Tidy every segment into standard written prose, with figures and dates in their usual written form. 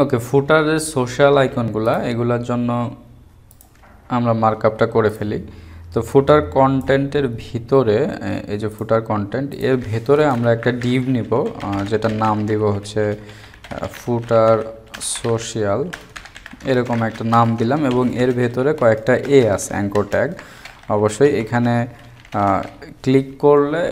ওকে, ফুটারের social আইকনগুলা এগুলার জন্য আমরা মার্কআপটা করে ফেলি। তো ফুটার কন্টেন্টের ভিতরে এই যে ফুটার কন্টেন্ট, এর ভেতরে আমরা একটা ডিভ নিব, যেটার নাম দিব হচ্ছে ফুটার সোশ্যাল, এরকম একটা নাম দিলাম এবং এর ভেতরে কয়েকটা আছে অ্যাঙ্কর ট্যাগ। অবশ্যই এখানে ক্লিক করলে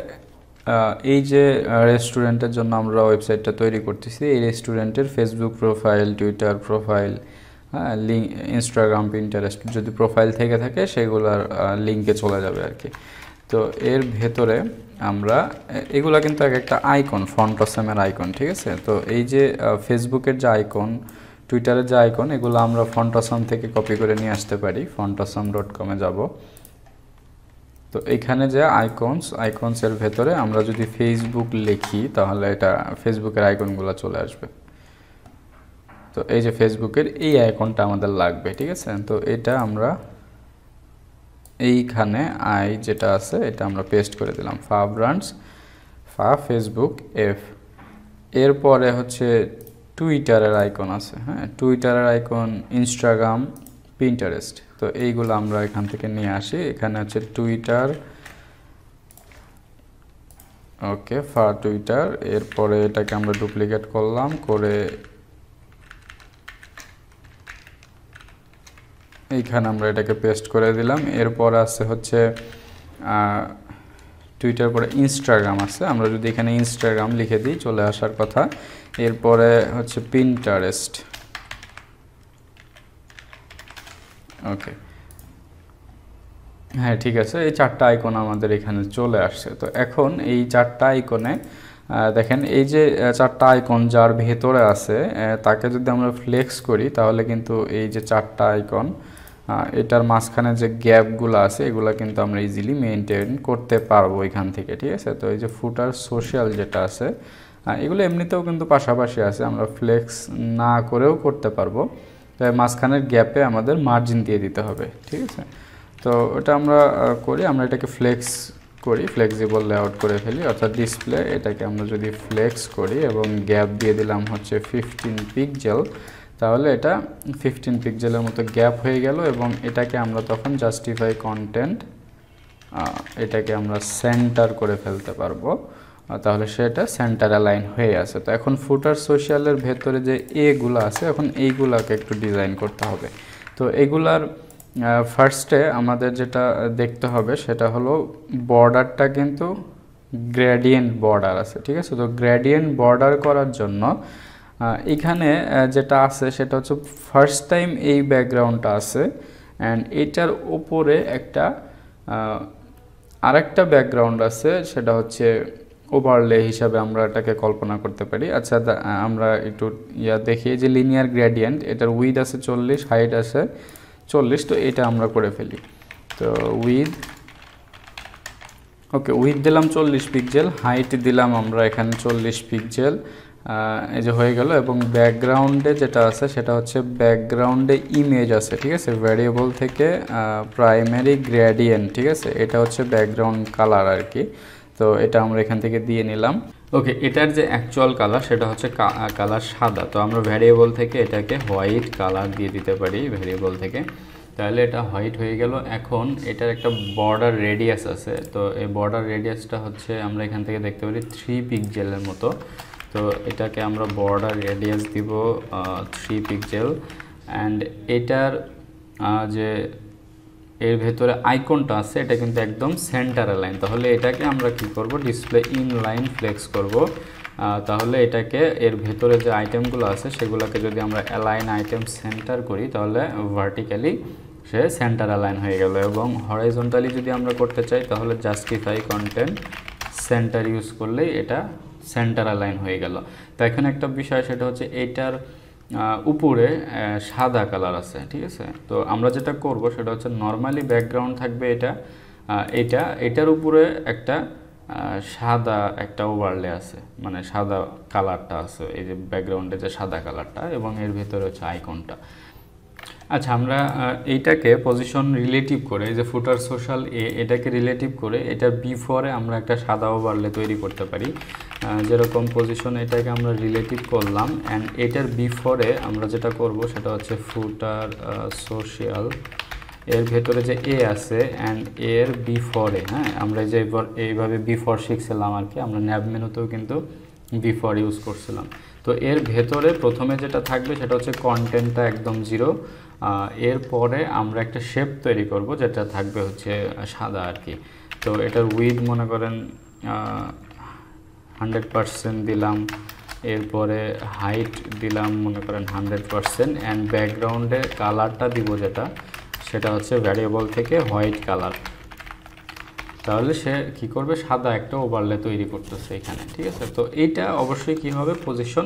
এই যে রেস্টুরেন্টের জন্য আমরা ওয়েবসাইটটা তৈরি করতেছি, এই রেস্টুরেন্টের ফেসবুক প্রোফাইল, টুইটার প্রোফাইল, হ্যাঁ, লিঙ্ক, ইনস্টাগ্রাম, পিন্টারেস্ট যদি প্রোফাইল থেকে থাকে সেগুলোর লিঙ্কে চলে যাবে আর কি। তো এর ভেতরে আমরা এগুলা কিন্তু এক একটা আইকন, ফন্ট অসামের আইকন, ঠিক আছে। তো এই যে ফেসবুকের যে আইকন, টুইটারের যে আইকন, এগুলো আমরা ফন্ট অসাম থেকে কপি করে নিয়ে আসতে পারি। fontosam.com-এ যাব। তো এখানে যে আইকনসের ভেতরে আমরা যদি ফেসবুক লিখি তাহলে এটা ফেসবুকের আইকনগুলো চলে আসবে। তো এই যে ফেসবুকের এই আইকনটা আমাদের লাগবে, ঠিক আছে। তো এটা আমরা এইখানে যেটা আছে এটা আমরা পেস্ট করে দিলাম, ফা ব্রান্ডস, ফা ফেসবুক, এফ। এরপরে হচ্ছে টুইটারের আইকন আছে, হ্যাঁ, টুইটারের আইকন, ইনস্টাগ্রাম, পিন্টারেস্ট। তো এইগুলো আমরা এখান থেকে নিয়ে আসি। এখানে হচ্ছে টুইটার, ওকে, ফা টুইটার। এরপরে এটাকে আমরা ডুপ্লিকেট করলাম, করে এইখানে আমরা এটাকে পেস্ট করে দিলাম। এরপর আছে হচ্ছে টুইটার পরে ইনস্টাগ্রাম আছে, আমরা যদি এখানে ইনস্টাগ্রাম লিখে দিই চলে আসার কথা। এরপরে হচ্ছে পিন্টারেস্ট, ওকে, হ্যাঁ ঠিক আছে। এই চারটা আইকন আমাদের এখানে চলে আসছে। তো এখন এই চারটা আইকনে দেখেন, এই যে চারটা আইকন যার ভেতরে আছে তাকে যদি আমরা ফ্লেক্স করি তাহলে কিন্তু এই যে চারটা আইকন, এটার মাঝখানে যে গ্যাপগুলো আছে এগুলো কিন্তু আমরা ইজিলি মেনটেন করতে পারবো এখান থেকে, ঠিক আছে। তো এই যে ফুটার সোশ্যাল যেটা আছে, এগুলো এমনিতেও কিন্তু পাশাপাশি আছে, আমরা ফ্লেক্স না করেও করতে পারবো। তাই মাঝখানের গ্যাপে আমাদের মার্জিন দিয়ে দিতে হবে, ঠিক আছে। তো এটা আমরা করি, আমরা এটাকে ফ্লেক্স করি, ফ্লেক্সিবল লেআউট করে ফেলি, অর্থাৎ ডিসপ্লে, এটাকে আমরা যদি ফ্লেক্স করি এবং গ্যাপ দিয়ে দিলাম হচ্ছে 15 পিক্সেল, তাহলে এটা 15 পিক্সেলের মতো গ্যাপ হয়ে গেল। এবং এটাকে আমরা তখন জাস্টিফাই কন্টেন্ট, এটাকে আমরা সেন্টার করে ফেলতে পারবো, তাহলে সেটা সেন্টার অ্যালাইন হয়ে আছে। তো এখন ফুটার সোশ্যালের ভেতরে যে এগুলো আছে, এখন এইগুলাকে একটু ডিজাইন করতে হবে। তো এগুলার ফার্স্টে আমাদের যেটা দেখতে হবে সেটা হলো বর্ডারটা কিন্তু গ্রেডিয়েন্ট বর্ডার আছে, ঠিক আছে। তো গ্রেডিয়েন্ট বর্ডার করার জন্য এখানে যেটা আছে সেটা হচ্ছে ফার্স্ট টাইম এই ব্যাকগ্রাউন্ডটা আছে, অ্যান্ড এটার উপরে একটা আরেকটা ব্যাকগ্রাউন্ড আছে, সেটা হচ্ছে ওভারলে হিসাবে আমরা এটাকে কল্পনা করতে পারি। আচ্ছা, আমরা একটু দেখি যে লিনিয়ার গ্রেডিয়েন্ট, এটার উইথ আছে 40, হাইট আছে 40। তো এটা আমরা করে ফেলি। তো উইথ দিলাম 40 পিক্সেল, হাইট দিলাম আমরা এখানে 40 পিক্সেল, এই যে হয়ে গেল। এবং ব্যাকগ্রাউন্ডে যেটা আছে সেটা হচ্ছে ব্যাকগ্রাউন্ডে ইমেজ আছে, ঠিক আছে, ভ্যারিয়েবল থেকে প্রাইমারি গ্রেডিয়েন্ট, ঠিক আছে। এটা হচ্ছে ব্যাকগ্রাউন্ড কালার আর কি। তো এটা আমরা এখান থেকে দিয়ে নিলাম। ওকে, এটার যে অ্যাকচুয়াল কালার সেটা হচ্ছে কালার সাদা। তো আমরা ভ্যারিয়েবল থেকে এটাকে হোয়াইট কালার দিয়ে দিতে পারি ভ্যারিয়েবল থেকে, তাহলে এটা হোয়াইট হয়ে গেল। এখন এটার একটা বর্ডার রেডিয়াস আছে, তো এই বর্ডার রেডিয়াসটা হচ্ছে আমরা এখান থেকে দেখতে পারি 3 পিক্সেলের মতো। তো এটাকে আমরা বর্ডার রেডিয়াস দিব 3 পিক্সেল। অ্যান্ড এটার যে এর ভেতরে আইকনটা আছে এটা কিন্তু একদম সেন্টার অ্যালাইন, তাহলে এটাকে আমরা কি করব, ডিসপ্লে ইনলাইন ফ্লেক্স করব। তাহলে এটাকে এর ভেতরে যে আইটেমগুলো আছে সেগুলোকে যদি আমরা অ্যালাইন আইটেম সেন্টার করি তাহলে ভার্টিক্যালি সে সেন্টার অ্যালাইন হয়ে গেল। এবং হরাইজন্টালি যদি আমরা করতে চাই তাহলে জাস্টিফাই কন্টেন্ট সেন্টার ইউজ করলেই এটা সেন্টার অ্যালাইন হয়ে গেল। তো এখন একটা বিষয় সেটা হচ্ছে এটার উপরে সাদা কালার আছে, ঠিক আছে। তো আমরা যেটা করব সেটা হচ্ছে নর্মালি ব্যাকগ্রাউন্ড থাকবে এটার উপরে একটা সাদা একটা ওভারলে আছে, মানে সাদা কালারটা আছে, এই যে ব্যাকগ্রাউন্ডে যে সাদা কালারটা, এবং এর ভেতরে হচ্ছে আইকনটা। আচ্ছা, আমরা এইটাকে পজিশন রিলেটিভ করে, যে ফুটার সোশ্যাল এটাকে রিলেটিভ করে এটার বিফোরে আমরা একটা সাদা ওভারলে তৈরি করতে পারি। যেরকম পজিশন এটাকে আমরা রিলেটিভ করলাম অ্যান্ড এটার বিফোরে আমরা যেটা করব সেটা হচ্ছে ফুটার সোশ্যাল এর ভেতরে যে এ আছে অ্যান্ড এর বিফোরে, হ্যাঁ আমরা যে এইভাবে বিফোর শিখছিলাম আর কি, আমরা ন্যাব মেনুতেও কিন্তু বিফোর ইউজ করছিলাম। তো এর ভেতরে প্রথমে যেটা থাকবে সেটা হচ্ছে কন্টেন্টটা একদম 0, এরপরে আমরা একটা শেপ তৈরি করব যেটা থাকবে হচ্ছে সাদা আর কি। তো এটার উইথ মনে করেন 100% দিলাম, এরপরে হাইট দিলাম মনে করেন 100% অ্যান্ড ব্যাকগ্রাউন্ডে কালারটা দিব যেটা সেটা হচ্ছে ভ্যারিয়েবল থেকে হোয়াইট কালার। তাহলে সে কি করবে, সাদা একটা ওভারলে তৈরি করতেছে এখানে, ঠিক আছে। তো এইটা অবশ্যই কি হবে, পজিশন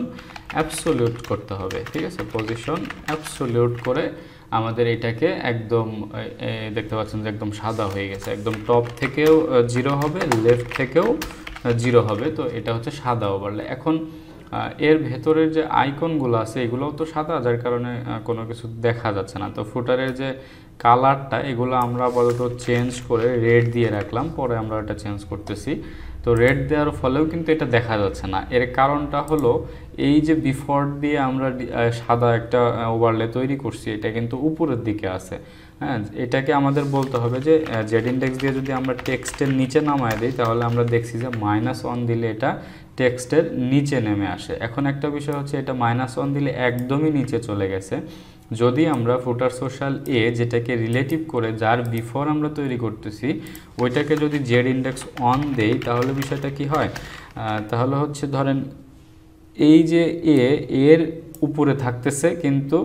অ্যাবসোলিউট করতে হবে, ঠিক আছে। পজিশন অ্যাবসোলিউট করে আমাদের এটাকে একদম দেখতে পাচ্ছেন যে একদম সাদা হয়ে গেছে, একদম টপ থেকেও 0 হবে, লেফট থেকেও 0 হবে। তো এটা হচ্ছে সাদা ওভারলে। এখন এর ভেতরের যে আইকনগুলো আছে এগুলোও তো সাদা, যার কারণে কোনো কিছু দেখা যাচ্ছে না। তো ফুটারের যে কালারটা এগুলো আমরা আপাতত চেঞ্জ করে রেড দিয়ে রাখলাম, পরে আমরা এটা চেঞ্জ করতেছি। তো রেড দেওয়ার ফলেও কিন্তু এটা দেখা যাচ্ছে না। এর কারণটা হলো এই যে বিফোর দিয়ে আমরা সাদা একটা ওভারলে তৈরি করছি, এটা কিন্তু উপরের দিকে আছে, হ্যাঁ। এটাকে আমাদের বলতে হবে যে জেড ইন্ডেক্স দিয়ে যদি আমরা টেক্সটের নিচে নামায় দিই তাহলে আমরা দেখছি যে -1 দিলে এটা টেক্সটের নিচে নেমে আসে। এখন একটা বিষয় হচ্ছে এটা -1 দিলে একদমই নিচে চলে গেছে। যদি আমরা ফুটার সোশ্যাল এ যেটাকে রিলেটিভ করে যার বিফোর আমরা তৈরি করতেছি ওইটাকে যদি জেড ইন্ডেক্স 1 দেই তাহলে বিষয়টা কি হয়, তাহলে হচ্ছে ধরেন এই যে এর উপরে থাকতেছে কিন্তু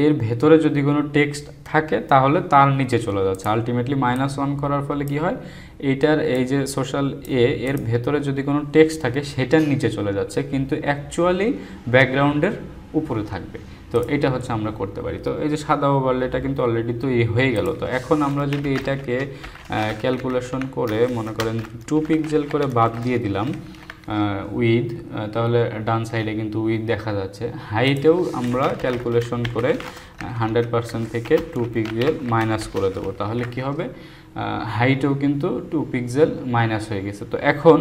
এর ভেতরে যদি কোনো টেক্সট থাকে তাহলে তার নিচে চলে যাচ্ছে। আলটিমেটলি -1 করার ফলে কি হয়, এইটার এই যে সোশ্যাল এর ভেতরে যদি কোনো টেক্সট থাকে সেটার নিচে চলে যাচ্ছে, কিন্তু অ্যাকচুয়ালি ব্যাকগ্রাউন্ডের উপরে থাকবে। তো এটা হচ্ছে আমরা করতে পারি। তো এই যে সাদা ওভারলেটা কিন্তু অলরেডি তৈরি হয়ে গেল। তো এখন আমরা যদি এটাকে ক্যালকুলেশন করে মনে করেন 2 পিক্সেল করে বাদ দিয়ে দিলাম উইথ, তাহলে ডান সাইডে কিন্তু উইথ দেখা যাচ্ছে। হাইটেও আমরা ক্যালকুলেশন করে 100% থেকে 2 পিক্সেল মাইনাস করে দেবো, তাহলে কি হবে, হাইটেও কিন্তু 2 পিক্সেল মাইনাস হয়ে গেছে। তো এখন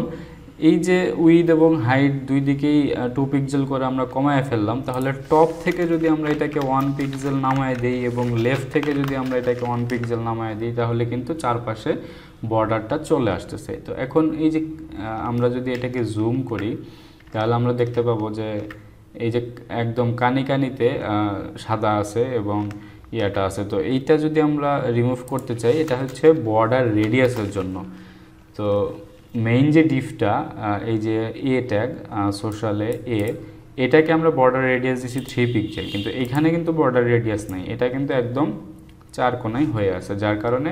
এই যে উইথ এবং হাইট দুই দিকেই 2 পিক্সেল করে আমরা কমায় ফেললাম, তাহলে টপ থেকে যদি আমরা এটাকে 1 পিক্সেল নামায় দিই এবং লেফট থেকে যদি আমরা এটাকে 1 পিক্সেল নামায় দিই তাহলে কিন্তু চারপাশে বর্ডারটা চলে আসতেছে। তো এখন এই যে আমরা যদি এটাকে জুম করি তাহলে আমরা দেখতে পাবো যে এই যে একদম কানিতে সাদা আছে এবং ইয়াটা আছে। তো এইটা যদি আমরা রিমুভ করতে চাই, এটা হচ্ছে বর্ডার রেডিয়াসের জন্য। তো মেইন যে ডিফটা এই যে এ ট্যাগ সোশ্যালে এটাকে আমরা বর্ডার রেডিয়াস দিছি 3 পিক্সেল, কিন্তু এখানে কিন্তু বর্ডার রেডিয়াস নাই, এটা কিন্তু একদম 4 কোণায় হয়ে আছে, যার কারণে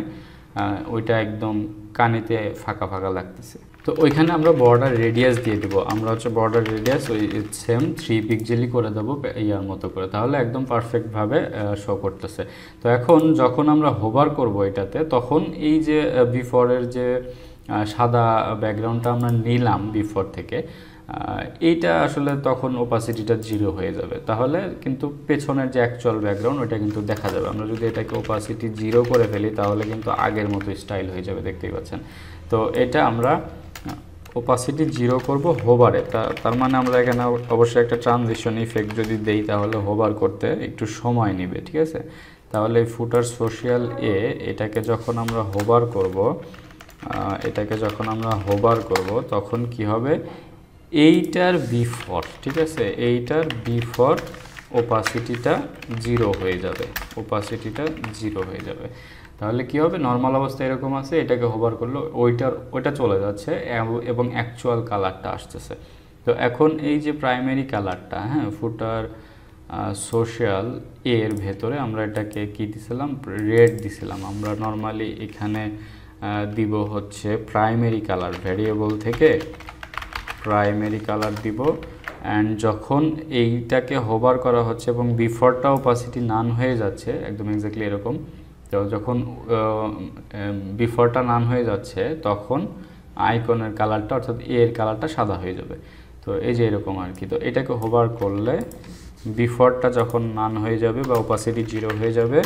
ওইটা একদম কানিতে ফাঁকা ফাঁকা লাগতেছে। তো ওইখানে আমরা বর্ডার রেডিয়াস দিয়ে দেবো, আমরা হচ্ছে বর্ডার রেডিয়াস ওই সেম 3 পিক্সেলই করে দেবো ইয়ার মতো করে, তাহলে একদম পারফেক্টভাবে শো করতেছে। তো এখন যখন আমরা হোভার করব এটাতে, তখন এই যে বিফোরের যে সাদা ব্যাকগ্রাউন্ডটা আমরা নিলাম বিফোর থেকে, এইটা আসলে তখন ওপাসিটিটা 0 হয়ে যাবে, তাহলে কিন্তু পেছনের যে অ্যাকচুয়াল ব্যাকগ্রাউন্ড ওটা কিন্তু দেখা যাবে। আমরা যদি এটাকে ওপাসিটি 0 করে ফেলি তাহলে কিন্তু আগের মতো স্টাইল হয়ে যাবে, দেখতেই পাচ্ছেন। তো এটা আমরা ওপাসিটি 0 করব হোভারে, তার মানে আমরা এখানে অবশ্যই একটা ট্রানজিশন ইফেক্ট যদি দেই তাহলে হোভার করতে একটু সময় নেবে, ঠিক আছে। তাহলে ফুটার সোশ্যাল এটাকে যখন আমরা হোভার করব তখন কি হবে, এইটার বিফোর, ঠিক আছে, এইটার বিফোর ওপাসিটিটা 0 হয়ে যাবে, তাহলে কি হবে, নর্মাল অবস্থা এরকম আছে, এটাকে হোভার করলে ওইটা চলে যাচ্ছে এবং অ্যাকচুয়াল কালারটা আসতেছে। তো এখন এই যে প্রাইমারি কালারটা, হ্যাঁ, ফুটার সোশ্যাল এর ভেতরে আমরা এটাকে কি দিছিলাম, রেড দিছিলাম। আমরা নর্মালি এখানে দিব হচ্ছে প্রাইমারি কালার, ভ্যারিয়েবল থেকে প্রাইমারি কালার দিব। অ্যান্ড যখন এইটাকে হোভার করা হচ্ছে এবং বিফোরটা ওপাসিটি নান হয়ে যাচ্ছে, একদম এক্স্যাক্টলি এরকম, তো যখন বিফোরটা নান হয়ে যাচ্ছে তখন আইকনের কালারটা অর্থাৎ এর কালারটা সাদা হয়ে যাবে। তো এই যে এরকম আর কি। তো এটাকে হোভার করলে বিফোরটা যখন নান হয়ে যাবে বা ওপাসিটি 0 হয়ে যাবে,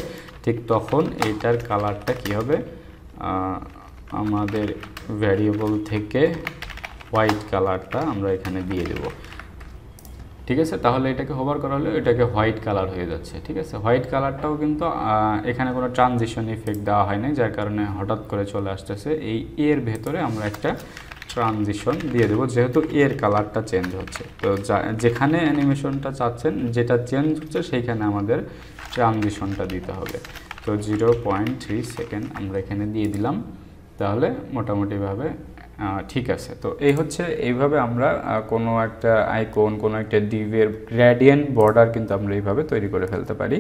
ঠিক তখন এইটার কালারটা কি হবে, আমাদের ভ্যারিয়েবল থেকে হোয়াইট কালারটা আমরা এখানে দিয়ে দেব, ঠিক আছে। তাহলে এটাকে হোভার করা হলে এটাকে হোয়াইট কালার হয়ে যাচ্ছে, ঠিক আছে। হোয়াইট কালারটাও কিন্তু এখানে কোনো ট্রানজিশন ইফেক্ট দেওয়া হয় নাই, যার কারণে হঠাৎ করে চলে আসতেছে। এই এর ভেতরে আমরা একটা ট্রানজিশন দিয়ে দেবো, যেহেতু এর কালারটা চেঞ্জ হচ্ছে। তো যেখানে অ্যানিমেশনটা চাচ্ছেন যেটা চেঞ্জ হচ্ছে সেইখানে আমাদের ট্রানজিশনটা দিতে হবে। তো 0.3 সেকেন্ড আমরা এখানে দিয়ে দিলাম, তাহলে মোটামুটিভাবে ঠিক আছে। তো এই হচ্ছে এইভাবে আমরা কোনো একটা আইকন, কোনো একটা ডিভের গ্রেডিয়েন্ট বর্ডার কিন্তু আমরা এইভাবে তৈরি করে ফেলতে পারি।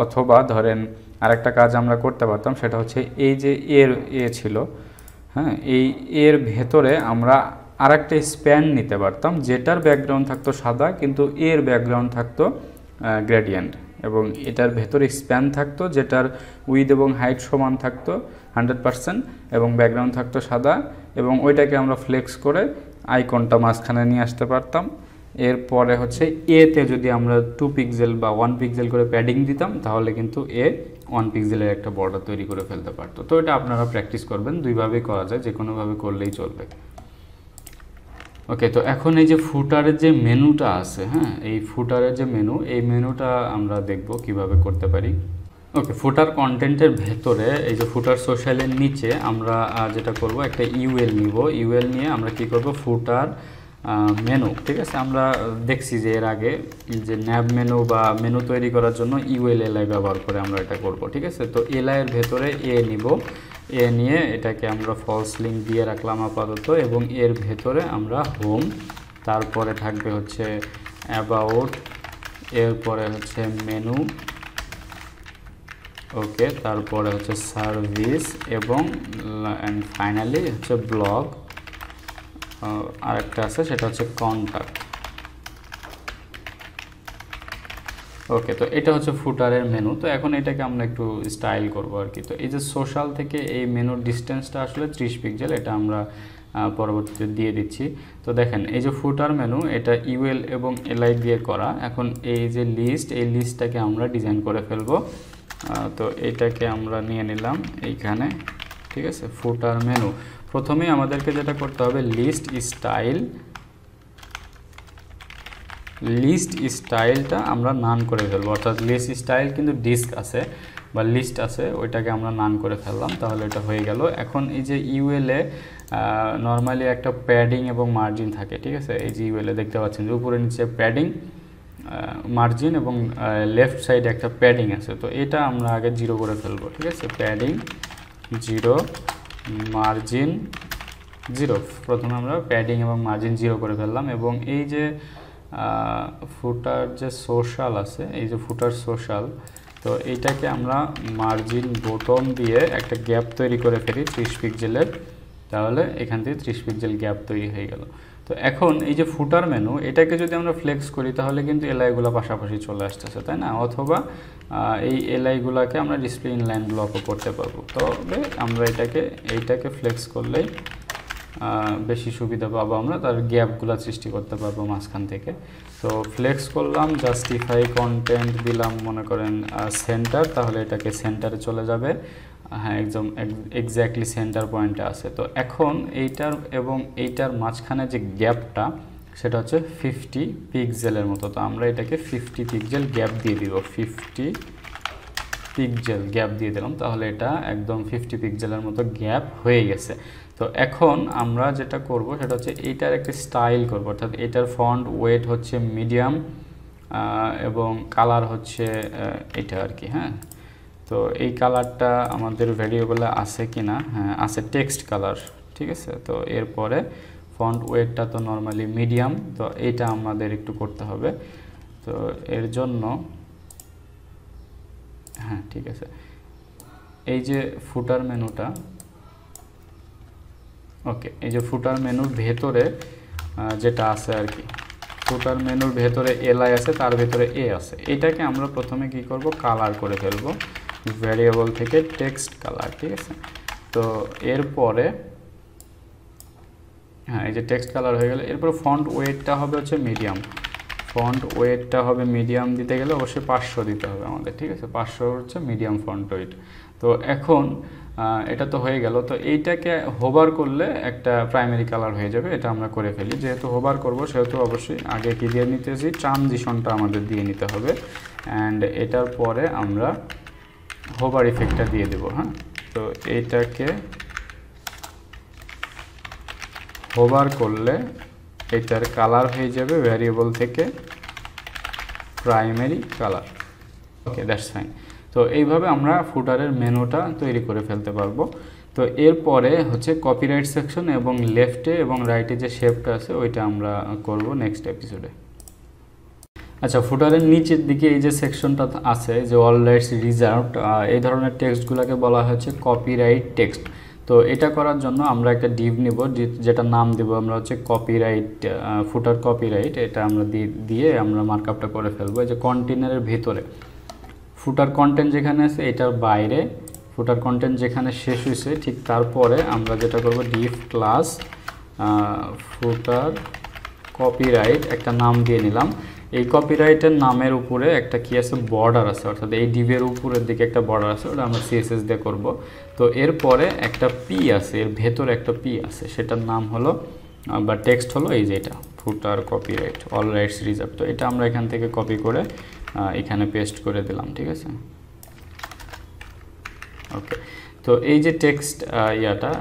অথবা ধরেন আরেকটা কাজ আমরা করতে পারতাম, সেটা হচ্ছে এই যে এর ছিল, হ্যাঁ, এই এর ভেতরে আমরা আরেকটা স্প্যান নিতে পারতাম, যেটার ব্যাকগ্রাউন্ড থাকতো সাদা কিন্তু এর ব্যাকগ্রাউন্ড থাকতো গ্রেডিয়েন্ট, এবং এটার ভেতরে স্প্যান থাকতো যেটার উইথ এবং হাইট সমান থাকতো 100% এবং ব্যাকগ্রাউন্ড থাকতো সাদা, এবং ওইটাকে আমরা ফ্লেক্স করে আইকনটা মাঝখানে নিয়ে আসতে পারতাম। এরপরে হচ্ছে এতে যদি আমরা 2 পিক্সেল বা 1 পিক্সেল করে প্যাডিং দিতাম, তাহলে কিন্তু 1 পিক্সেলের একটা বর্ডার তৈরি করে ফেলতে পারতো। তো এটা আপনারা প্র্যাকটিস করবেন, দুইভাবেই করা যায়, যে কোনোভাবে করলেই চলবে। ওকে, তো এখন এই যে ফুটারের যে মেনুটা আছে, হ্যাঁ, এই ফুটারের যে মেনু, এই মেনুটা আমরা দেখব কিভাবে করতে পারি। ওকে, ফুটার কন্টেন্টের ভেতরে এই যে ফুটার সোশ্যালের নিচে আমরা যেটা করব, একটা ইউএল নিব। ইউএল নিয়ে আমরা কি করব, ফুটার মেনু, ঠিক আছে। আমরা দেখছি যে এর আগে যে ন্যাব মেনু বা মেনু তৈরি করার জন্য ইউএল এলআই ব্যবহার করে আমরা এটা করব, ঠিক আছে। তো এলআই এর ভেতরে নিব, নিয়ে এটাকে আমরা ফলস লিঙ্ক দিয়ে রাখলাম আপাতত, এবং এর ভেতরে আমরা হোম, তারপরে থাকবে হচ্ছে অ্যাবাউট, এরপরে হচ্ছে মেনু, ওকে, তারপরে হচ্ছে সার্ভিস, এবং ফাইনালি হচ্ছে ব্লগ, আরেকটা আছে সেটা হচ্ছে কন্ট্যাক্ট। ওকে, তো এটা হচ্ছে ফুটারের মেনু। তো এখন এটাকে আমরা একটু স্টাইল করব আর কি। তো এই যে সোশ্যাল থেকে এই মেনুর ডিস্টেন্সটা আসলে 30 পিক্সেল, এটা আমরা পরবর্তীতে দিয়ে দিচ্ছি। তো দেখেন এই যে ফুটার মেনু, এটা ইউএল এবং এলআই দিয়ে করা। এখন এই যে লিস্ট, এই লিস্টটাকে আমরা ডিজাইন করে ফেলবো। তো এটাকে আমরা নিয়ে নিলাম এইখানে, ঠিক আছে। ফুটার মেনু, প্রথমেই আমাদেরকে যেটা করতে হবে, লিস্ট স্টাইলটা আমরা নান করে ফেলবো, অর্থাৎ লিস্ট স্টাইল কিন্তু ডিস্ক আছে বা লিস্ট আছে, ওইটাকে আমরা নান করে ফেললাম, তাহলে এটা হয়ে গেল। এখন এই যে ইউএলে নর্মালি একটা প্যাডিং এবং মার্জিন থাকে, ঠিক আছে। এই যে ইউএলে দেখতে পাচ্ছেন যে উপরে নিচে প্যাডিং, মার্জিন এবং লেফট সাইডে একটা প্যাডিং আছে। তো এটা আমরা আগে 0 করে ফেলবো, ঠিক আছে। প্যাডিং 0, মার্জিন 0, প্রথমে আমরা প্যাডিং এবং মার্জিন 0 করে ফেললাম। এবং এই যে ফুটার যে সোশ্যাল আছে, এই যে ফুটার সোশ্যাল, তো এইটাকে আমরা মার্জিন বোটন দিয়ে একটা গ্যাপ তৈরি করে ফেলি 30 পিক্সেলের, তাহলে এখান থেকে 30 পিক্সেল গ্যাপ তৈরি হয়ে গেল। তো এখন এই যে ফুটার মেনু, এটাকে যদি আমরা ফ্লেক্স করি তাহলে কিন্তু এলআইগুলো পাশাপাশি চলে আসতেছে, তাই না? অথবা এই এলআইগুলোকে আমরা ডিসপ্লে ইনলাইন ব্লকও করতে পারবো। তবে আমরা এইটাকে ফ্লেক্স করলেই বেশি সুবিধা পাবো, আমরা তার গ্যাপগুলো সৃষ্টি করতে পারবো মাঝখান থেকে। তো ফ্লেক্স করলাম, জাস্টিফাই কন্টেন্ট দিলাম মনে করেন সেন্টার, তাহলে এটাকে সেন্টারে চলে যাবে, হ্যাঁ, একদম এক্স্যাক্টলি সেন্টার পয়েন্টে আছে। তো এখন এইটার এবং এইটার মাঝখানে যে গ্যাপটা, সেটা হচ্ছে 50 পিক্সেলের মতো। তো আমরা এটাকে 50 পিক্সেল গ্যাপ দিয়ে দিব, 50 পিক্সেল গ্যাপ দিয়ে দিলাম, তাহলে এটা একদম 50 পিক্সেলের মতো গ্যাপ হয়ে গেছে। তো এখন আমরা যেটা করব সেটা হচ্ছে এইটার একটা স্টাইল করব, অর্থাৎ এটার ফন্ট ওয়েট হচ্ছে মিডিয়াম এবং কালার হচ্ছে এটা আর কি, হ্যাঁ। তো এই কালারটা আমাদের ভ্যারিয়েবলে আছে কিনা, হ্যাঁ আছে, টেক্সট কালার, ঠিক আছে। তো এরপরে ফন্ট ওয়েটটা তো নর্মালি মিডিয়াম, তো এইটা আমাদের একটু করতে হবে। তো এর জন্য হ্যাঁ ঠিক আছে, এই যে ফুটার মেনুটা, ওকে, এই যে ফুটার মেনুর ভেতরে যেটা আছে আর কি, ফুটার মেনুর ভেতরে এলআই আছে, তার ভেতরে এ আছে। এটাকে আমরা প্রথমে কি করব, কালার করে ফেলবো ভ্যারিয়েবল থেকে টেক্সট কালার, ঠিক আছে। তো এরপরে হ্যাঁ এই যে টেক্সট কালার হয়ে গেল। এরপর ফন্ট ওয়েটটা হবে হচ্ছে মিডিয়াম, ফন্ট ওয়েটটা হবে মিডিয়াম, দিতে গেলে অবশ্যই 500 দিতে হবে আমাদের, ঠিক আছে। 500 হচ্ছে মিডিয়াম ফন্ট ওয়েট। তো এখন এটা তো হয়ে গেল। তো এইটাকে হোভার করলে একটা প্রাইমারি কালার হয়ে যাবে, এটা আমরা করে ফেলি। যেহেতু হোভার করব সেহেতু অবশ্যই আগে কি দিয়ে নিতেছি, ট্রানজিশনটা আমাদের দিয়ে নিতে হবে। অ্যান্ড এটার পরে আমরা হোভার ইফেক্টটা দিয়ে দেব। হ্যাঁ, তো এইটাকে হোভার করলে এটার কালার হয়ে যাবে ভ্যারিয়েবল থেকে primary colour. Okay, that's fine. তো এইভাবে আমরা ফুটারের মেনুটা তৈরি করে ফেলতে পারবো। তো এরপরে হচ্ছে কপিরাইট সেকশন এবং লেফটে এবং রাইটে যে শেপটা আছে ওইটা আমরা করব নেক্সট এপিসোডে। আচ্ছা, ফুটারের নিচের দিকে এই যে সেকশনটা আছে যে অল রাইটস রিজার্ভড, এই ধরনের টেক্সটগুলোকে বলা হচ্ছে কপিরাইট টেক্সট। তো এটা করার জন্য আমরা একটা ডিভ নিব, যেটা নাম দেব আমরা হচ্ছে কপিরাইট, ফুটার কপিরাইট। এটা আমরা দিয়ে আমরা মার্কআপটা করে ফেলবো। এই যে কন্টেনারের ভেতরে ফুটার কন্টেন্ট যেখানে আছে এটার বাইরে ফুটার কন্টেন্ট যেখানে শেষ হয়েছে ঠিক তারপরে আমরা যেটা করব, ডিভ ক্লাস ফুটার কপিরাইট একটা নাম দিয়ে নিলাম। এই কপিরাইটের নামের উপরে একটা কি আছে, বর্ডার আছে, অর্থাৎ এই ডিভের উপরের দিকে একটা বর্ডার আছে, ওটা আমরা সিএসএস দিয়ে করব। তো এরপরে একটা পি আছে, এর ভেতরে একটা পি আছে, সেটার নাম হলো বা টেক্সট হলো এই যে এটা ফুটার কপিরাইট অল রাইটস রিজার্ভ। তো এটা আমরা এখান থেকে কপি করে এখানে পেস্ট করে দিলাম, ঠিক আছে। ওকে, তো এই যে টেক্সট ইয়াটা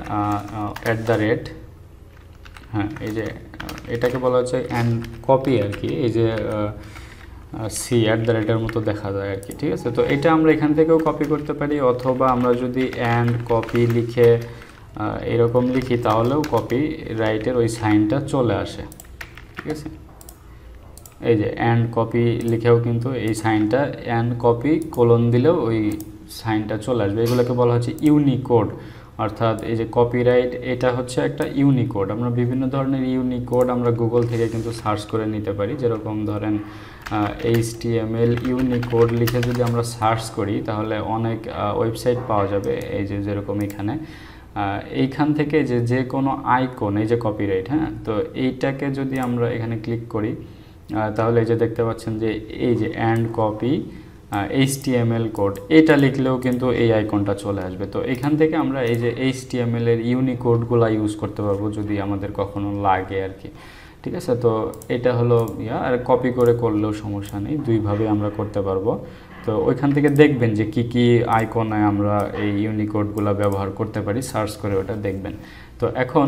@ হ্যাঁ, এই যে এটাকে বলা হচ্ছে অ্যান্ড কপি আর কি, এই যে সি @ মতো দেখা যায় আর কি, ঠিক আছে। তো এটা আমরা এখান থেকেও কপি করতে পারি, অথবা আমরা যদি অ্যান্ড কপি লিখে এরকম লিখি তাহলেও কপি রাইটের ওই সাইনটা চলে আসে, ঠিক আছে। এই যে অ্যান্ড কপি লিখেও কিন্তু এই সাইনটা, অ্যান্ড কপি কোলন দিলেও ওই সাইনটা চলে আসবে। এগুলোকে বলা হচ্ছে ইউনিকোড। অর্থাৎ এই যে কপিরাইট এটা হচ্ছে একটা ইউনিকোড। আমরা বিভিন্ন ধরনের ইউনিকোড আমরা গুগল থেকে কিন্তু সার্চ করে নিতে পারি। যেরকম ধরেন HTML ইউনিকোড লিখে যদি আমরা সার্চ করি তাহলে অনেক ওয়েবসাইট পাওয়া যাবে। এই যে যেরকম এখানে এইখান থেকে যে কোনো আইকন, এই যে কপিরাইট, হ্যাঁ, তো এইটাকে যদি আমরা এখানে ক্লিক করি তাহলে এই যে দেখতে পাচ্ছেন যে এই যে অ্যান্ড কপি HTML কোড, এটা লিখলেও কিন্তু এই আইকনটা চলে আসবে। তো এখান থেকে আমরা এই যে HTML এর ইউনিকোডগুলো ইউজ করতে পারবো যদি আমাদের কখনো লাগে আর কি, ঠিক আছে। তো এটা হলো আর কপি করে করলেও সমস্যা নেই, দুইভাবে আমরা করতে পারবো। তো ওইখান থেকে দেখবেন যে কি কি আইকনে আমরা এই ইউনিকোডগুলো ব্যবহার করতে পারি, সার্চ করে ওটা দেখবেন। তো এখন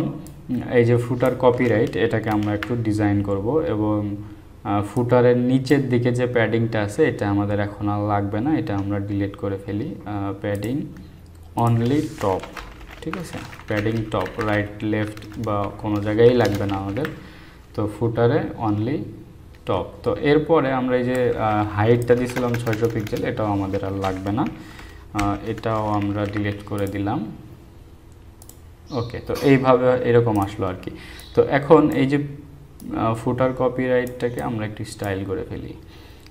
এই যে ফুটার কপিরাইট, এটাকে আমরা একটু ডিজাইন করব এবং ফুটারের নিচের দিকে যে প্যাডিংটা আছে এটা আমাদের এখন আর লাগবে না, এটা আমরা ডিলিট করে ফেলি। প্যাডিং অনলি টপ, ঠিক আছে, প্যাডিং টপ, রাইট লেফট বা কোনো জায়গায় লাগবে না আমাদের। তো ফুটারে অনলি টপ। তো এরপরে আমরা এই যে হাইটটা দিয়েছিলাম 600 পিক্সেল, এটাও আমাদের আর লাগবে না, এটাও আমরা ডিলিট করে দিলাম। ওকে, তো এইভাবে এরকম আসলো আর কি। তো এখন এই যে ফুটার কপিরাইটটাকে আমরা একটু স্টাইল করে ফেলি।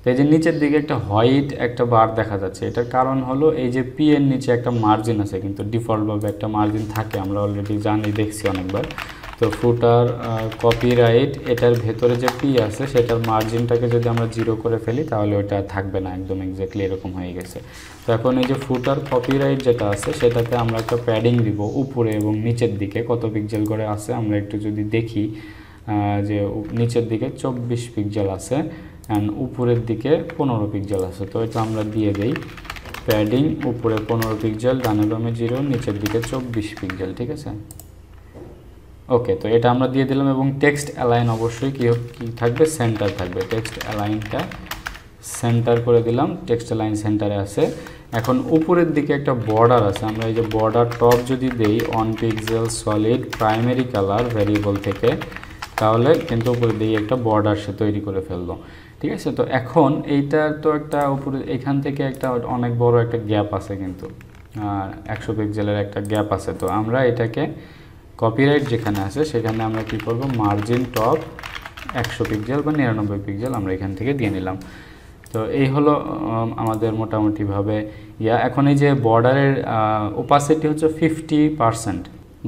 তো এই যে নিচের দিকে একটা হোয়াইট একটা বার দেখা যাচ্ছে, এটার কারণ হলো এই যে পি এর নিচে একটা মার্জিন আছে, কিন্তু ডিফল্টভাবে একটা মার্জিন থাকে, আমরা অলরেডি জানি, দেখছি অনেকবার। তো ফুটার কপিরাইট এটার ভেতরে যে পি আছে সেটার মার্জিনটাকে যদি আমরা 0 করে ফেলি তাহলে ওটা থাকবে না, একদম এক্স্যাক্টলি এরকম হয়ে গেছে। তো এখন এই যে ফুটার কপিরাইট যেটা আছে সেটাতে আমরা একটা প্যাডিং দিব উপরে এবং নিচের দিকে, কত পিক্সেল করে আছে আমরা একটু যদি দেখি, যে নিচের দিকে 24 পিক্সেল আছে অ্যান্ড উপরের দিকে 15 পিক্সেল আছে। তো এটা আমরা দিয়ে দেই প্যাডিং উপরে 15 পিক্সেল, ডানে বামে 0, নিচের দিকে 24 পিক্সেল, ঠিক আছে। ওকে, তো এটা আমরা দিয়ে দিলাম এবং টেক্সট অ্যালাইন অবশ্যই কি থাকবে, সেন্টার থাকবে। টেক্সট অ্যালাইনটা সেন্টার করে দিলাম, টেক্সট অ্যালাইন সেন্টারে আছে। এখন উপরের দিকে একটা বর্ডার আছে, আমরা এই যে বর্ডার টপ যদি দেই 1 pixel solid primary colour variable থেকে, তাহলে কিন্তু উপরে দিয়ে একটা বর্ডার সে তৈরি করে ফেললো, ঠিক আছে। তো এখন এইটার তো একটা উপরে এখান থেকে একটা অনেক বড় একটা গ্যাপ আছে, কিন্তু 100 পিক্সেলের একটা গ্যাপ আছে। তো আমরা এটাকে কপিরাইট যেখানে আছে সেখানে আমরা কি করব, মার্জিন টপ 100 পিক্সেল বা 99 পিক্সেল আমরা এখান থেকে দিয়ে নিলাম। তো এই হলো আমাদের মোটামুটিভাবে এখন এই যে বর্ডারের ওপাসিটি হচ্ছে 50%।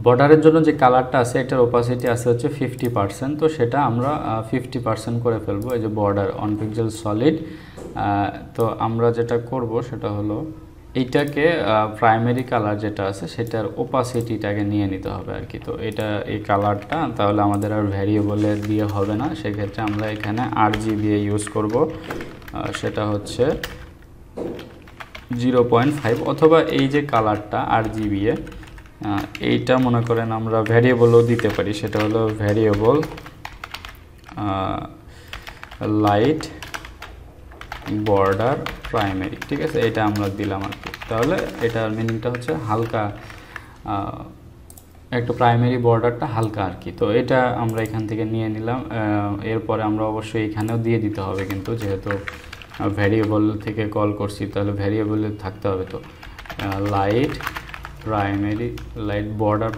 বর্ডারের জন্য যে কালারটা আছে এটার ওপাসিটি আছে হচ্ছে 50%। তো সেটা আমরা 50% করে ফেলবো, এই যে বর্ডার 1 পিক্সেল সলিড। তো আমরা যেটা করব সেটা হলো এইটাকে প্রাইমারি কালার যেটা আছে সেটার ওপাসিটিটাকে নিয়ে নিতে হবে আর কি। তো এটা এই কালারটা তাহলে আমাদের আর ভ্যারিয়েবলে দিয়ে হবে না, সেক্ষেত্রে আমরা এখানে RGBA ইউজ করব, সেটা হচ্ছে 0.5, অথবা এই যে কালারটা RGBA এইটা মনে করেন আমরা ভ্যারিয়েবলও দিতে পারি, সেটা হলো ভ্যারিয়েবল লাইট বর্ডার প্রাইমারি, ঠিক আছে, এটা আমরা দিলাম আর কি। তাহলে এটার মিনিংটা হচ্ছে হালকা, একটু প্রাইমারি বর্ডারটা হালকা আর কি। তো এটা আমরা এখান থেকে নিয়ে নিলাম। এরপরে আমরা অবশ্যই এখানেও দিয়ে দিতে হবে, কিন্তু যেহেতু ভ্যারিয়েবল থেকে কল করছি তাহলে ভ্যারিয়েবলে থাকতে হবে। তো light primary, light border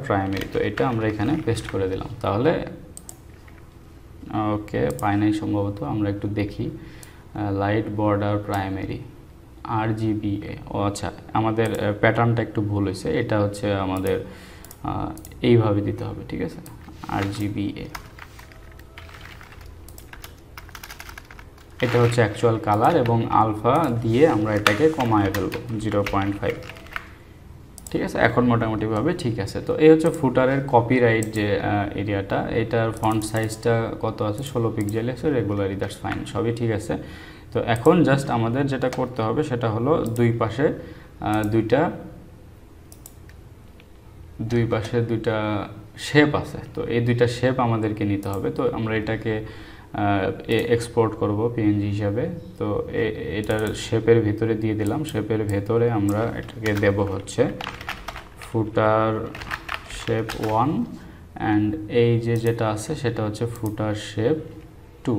primary, তো এটা আমরা এখানে পেস্ট করে দিলাম। তাহলে ওকে, পাই নাই সম্ভবত, আমরা একটু দেখি। লাইট বর্ডার প্রাইমারি RGBA, ও আচ্ছা, আমাদের প্যাটার্নটা একটু ভুল হয়েছে, এটা হচ্ছে আমাদের এইভাবে দিতে হবে, ঠিক আছে, RGBA। এটা হচ্ছে অ্যাকচুয়াল কালার, এবং আলফা দিয়ে আমরা এটাকে কমায় ফেলবো 0.5, ঠিক আছে। এখন মোটামুটিভাবে ঠিক আছে। তো এই হচ্ছে ফুটারের কপিরাইট যে এরিয়াটা, এটার ফন্ট সাইজটা কত আছে, 16 পিক্সেল আছে, রেগুলারই, দ্যাটস ফাইন, সবই ঠিক আছে। তো এখন জাস্ট আমাদের যেটা করতে হবে সেটা হলো দুই পাশে দুইটা শেপ আছে, তো এই দুইটা শেপ আমাদেরকে নিতে হবে। তো আমরা এটাকে এক্সপোর্ট করব PNG হিসাবে। তো এটার শেপের ভিতরে দিয়ে দিলাম, শেপের ভেতরে আমরা এটাকে দেব হচ্ছে ফুটার শেপ 1, অ্যান্ড এই যেটা আছে সেটা হচ্ছে ফুটার শেপ 2।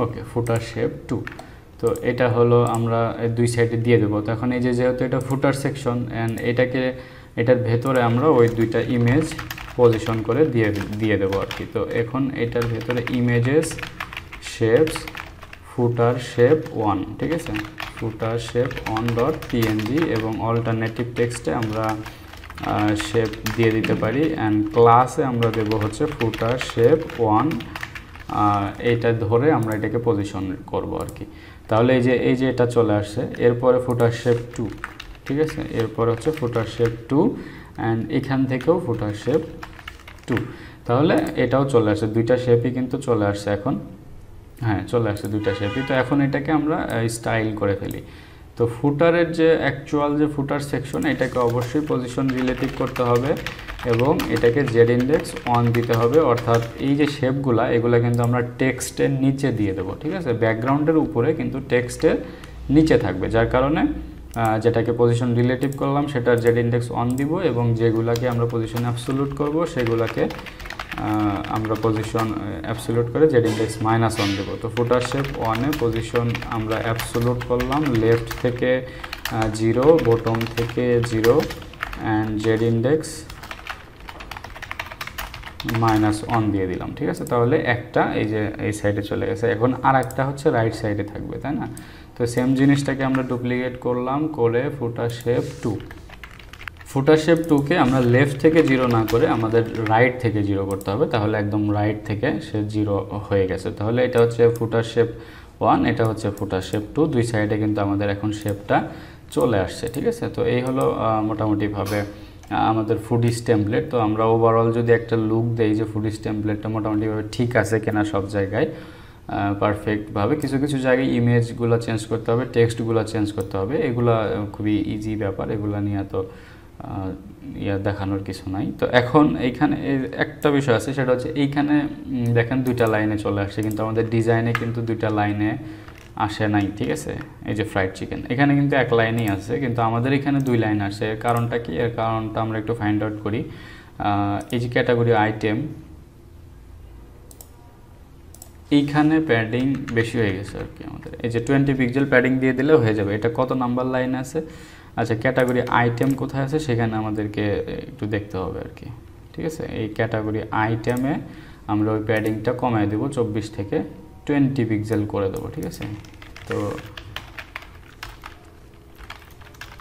ওকে, ফুটার শেপ 2। তো এটা হলো আমরা দুই সাইডে দিয়ে দেবো। তো এখন এই যেহেতু এটা ফুটার সেকশন, অ্যান্ড এটার ভেতরে আমরা ওই দুইটা ইমেজ পজিশন করে দিয়ে দেবো আর কি। তো এখন এটার ভেতরে ইমেজেস শেপস ফুটার শেপ 1, ঠিক আছে, ফুটার শেপ 1.png, এবং অল্টারনেটিভ টেক্সটে আমরা শেপ দিয়ে দিতে পারি, অ্যান্ড ক্লাসে আমরা দেব হচ্ছে ফুটার শেপ 1, এইটা ধরে আমরা এটাকে পজিশন করব আর কি। তাহলে এই যে এটা চলে আসছে। এরপরে ফুটার শেপ 2, ঠিক আছে, এরপরে হচ্ছে ফুটার শেপ 2, অ্যান্ড এখান থেকেও ফুটার শেপ 2। তাহলে এটাও চলে আসছে, দুইটা শেপই কিন্তু চলে আসছে এখন, হ্যাঁ চলে আসছে দুইটা শেপই। তো এখন এটাকে আমরা স্টাইল করে ফেলি। তো ফুটারের যে অ্যাকচুয়াল যে ফুটার সেকশন, এটাকে অবশ্যই পজিশন রিলেটিভ করতে হবে, এবং এটাকে Z-index 1 দিতে হবে, অর্থাৎ এই যে শেপগুলা এগুলা কিন্তু আমরা টেক্সটের নিচে দিয়ে দেবো, ঠিক আছে, ব্যাকগ্রাউন্ডের উপরে কিন্তু টেক্সটের নিচে থাকবে, যার কারণে যেটাকে পজিশন রিলেটিভ করলাম সেটার Z-index 1 দিব, এবং যেগুলাকে আমরা পজিশন অ্যাবসোলুট করব সেগুলাকে আমরা পজিশন অ্যাবসোলুট করে Z-index -1 দেব। তো ফুটার শেপ 1-এ পজিশন আমরা অ্যাবসোলুট করলাম, লেফট থেকে 0, বটম থেকে 0, অ্যান্ড Z-index -1 দিয়ে দিলাম, ঠিক আছে। তাহলে একটা এই সাইডে চলে গেছে, এখন আর একটা হচ্ছে রাইট সাইডে থাকবে, তাই না। তো সেম জিনিসটাকে আমরা ডুপ্লিকেট করলাম, করে ফুটার শেপ 2, ফুটার শেপ 2-কে আমরা লেফট থেকে 0 না করে আমাদের রাইট থেকে 0 করতে হবে, তাহলে একদম রাইট থেকে সে 0 হয়ে গেছে। তাহলে এটা হচ্ছে ফুটার শেপ 1, এটা হচ্ছে ফুটার শেপ 2, দুই সাইডে কিন্তু আমাদের এখন শেপটা চলে আসছে, ঠিক আছে। তো এই হলো মোটামুটিভাবে আমাদের ফুডিস টেমপ্লেট। তো আমরা ওভারঅল যদি একটা লুক দেই যে ফুডিস টেমপ্লেটটা মোটামুটিভাবে ঠিক আছে কিনা, সব জায়গায় পারফেক্টভাবে, কিছু কিছু জায়গায় ইমেজগুলো চেঞ্জ করতে হবে, টেক্সটগুলো চেঞ্জ করতে হবে, এগুলো খুবই ইজি ব্যাপার, এগুলো নিয়ে তো দেখানোর কিছু নাই। তো এখন এইখানে একটা বিষয় আছে, সেটা হচ্ছে এইখানে দেখেন দুইটা লাইনে চলে আসছে, কিন্তু আমাদের ডিজাইনে কিন্তু দুইটা লাইনে আসে নাই, ঠিক আছে। এই যে ফ্রাইড চিকেন এখানে কিন্তু এক লাইনেই আছে, কিন্তু আমাদের এখানে 2 লাইন আসে। এর কারণটা কি? এর কারণটা আমরা একটু ফাইন্ড আউট করি। এই যে ক্যাটাগরি আইটেম, এইখানে প্যাডিং বেশি হয়ে গেছে আর কি আমাদের। এই যে 20 পিক্সেল প্যাডিং দিয়ে দিলেও হয়ে যাবে। এটা কত নাম্বার লাইন আছে? আচ্ছা, ক্যাটাগরি আইটেম কোথায় আছে সেখানে আমাদেরকে একটু দেখতে হবে আর কি, ঠিক আছে। এই ক্যাটাগরি আইটেমে আমরা ওই প্যাডিংটা কমায় দেবো, 24 থেকে 20 পিক্সেল করে দেবো, ঠিক আছে। তো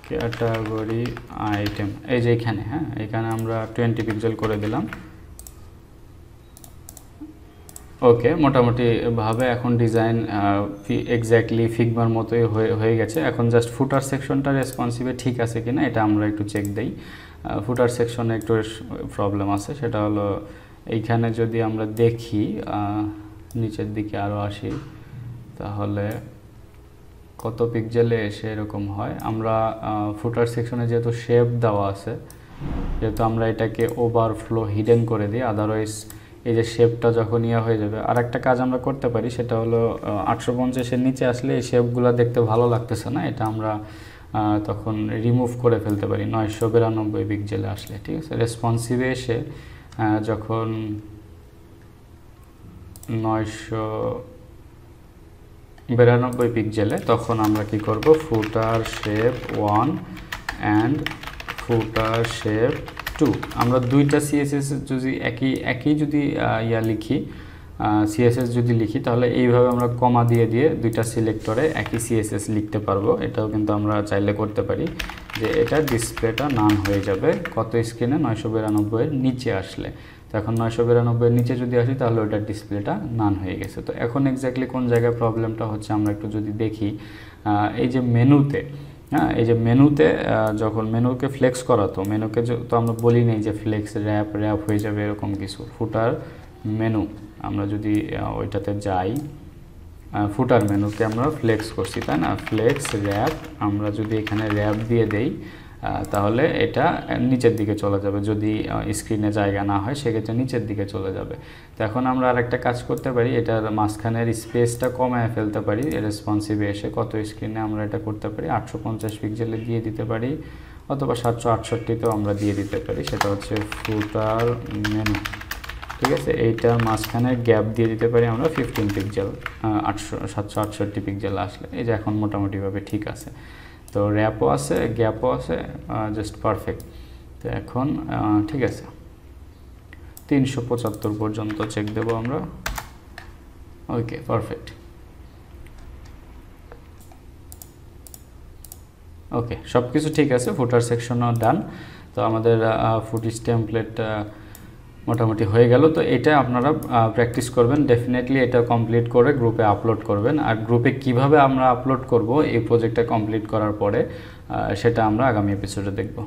ক্যাটাগরি আইটেম এই যে এখানে, হ্যাঁ এখানে আমরা 20 পিক্সেল করে দিলাম। ওকে, মোটামুটি ভাবে এখন ডিজাইন এক্স্যাক্টলি ফিগমার মতোই হয়ে গেছে। এখন জাস্ট ফুটার সেকশনটা রেসপন্সিভে ঠিক আছে কিনা এটা আমরা একটু চেক দেই। ফুটার সেকশনে একটু প্রবলেম আছে, সেটা হলো এইখানে যদি আমরা দেখি নিচের দিকে আরও আসি, তাহলে কত পিক্সেলে এসে এরকম হয়। আমরা ফুটার সেকশনে যেহেতু শেপ দেওয়া আছে, যেহেতু আমরা এটাকে ওভারফ্লো হিডেন করে দিই, আদারওয়াইজ এই যে শেপটা যখন হয়ে যাবে। আর একটা কাজ আমরা করতে পারি, সেটা হলো 850-এর নিচে আসলে এই শেপগুলো দেখতে ভালো লাগতেছে না, এটা আমরা তখন রিমুভ করে ফেলতে পারি 992 পিক্সেলে আসলে, ঠিক আছে। রেসপন্সিভে এসে যখন 992 পিক্সেলে, তখন আমরা কি করব, ফুটার শেপ 1 অ্যান্ড ফুটার শেপ 2, আমরা দুইটা সিএসএস যদি একই যদি লিখি, সিএসএস যদি লিখি, তাহলে এইভাবে আমরা কমা দিয়ে দুইটা সিলেক্টরে একই সিএসএস লিখতে পারবো। এটাও কিন্তু আমরা চাইলে করতে পারি, যে এটা ডিসপ্লেটা নান হয়ে যাবে কত স্ক্রিনে, 992-এর নিচে আসলে। তো এখন 992-এর নিচে যদি আসি, তাহলে ওটার ডিসপ্লেটা নান হয়ে গেছে। তো এখন এক্স্যাক্টলি কোন জায়গায় প্রবলেমটা হচ্ছে আমরা একটু যদি দেখি, এই যে মেনুতে, হ্যাঁ, এই যে মেনুতে যখন মেনুকে ফ্লেক্স করা, তো মেনুকে তো আমরা বলি নেই যে ফ্লেক্স র্যাপ হয়ে যাবে এরকম কিছু। ফুটার মেনু আমরা যদি ওইটাতে যাই, ফুটার মেনুকে আমরা ফ্লেক্স করছি, তাই না, ফ্লেক্স র্যাপ, আমরা যদি এখানে র্যাপ দিয়ে দেই, তাহলে এটা নিচের দিকে চলে যাবে। যদি স্ক্রিনে জায়গা না হয়, সেক্ষেত্রে নিচের দিকে চলে যাবে। তো এখন আমরা আরেকটা কাজ করতে পারি, এটার মাঝখানের স্পেসটা কমায় ফেলতে পারি রেসপন্সিভে এসে। কত স্ক্রিনে আমরা এটা করতে পারি, 850 পিক্সেলে দিয়ে দিতে পারি, অথবা 768-তেও আমরা দিয়ে দিতে পারি। সেটা হচ্ছে ফুটার মেনু, ঠিক আছে। এইটার মাঝখানে গ্যাপ দিয়ে দিতে পারি আমরা 15 পিক্সেল, 768 পিক্সেল আসলে। এই যে এখন মোটামুটিভাবে ঠিক আছে। তো র্যাপও আছে, গ্যাপও আছে, জাস্ট পারফেক্ট। তো এখন ঠিক আছে, 375 পর্যন্ত চেক দেবো আমরা। ওকে, পারফেক্ট। ওকে, সব কিছু ঠিক আছে, ফুটার সেকশনও ডান। তো আমাদের ফুটেজ টেমপ্লেট মোটামুটি হয়ে গেল। তো এটা আপনারা প্র্যাকটিস করবেন, ডেফিনেটলি এটা কমপ্লিট করে গ্রুপে আপলোড করবেন। আর গ্রুপে কিভাবে আমরা আপলোড করব এই প্রজেক্টটা কমপ্লিট করার পরে, সেটা আমরা আগামী এপিসোডে দেখব।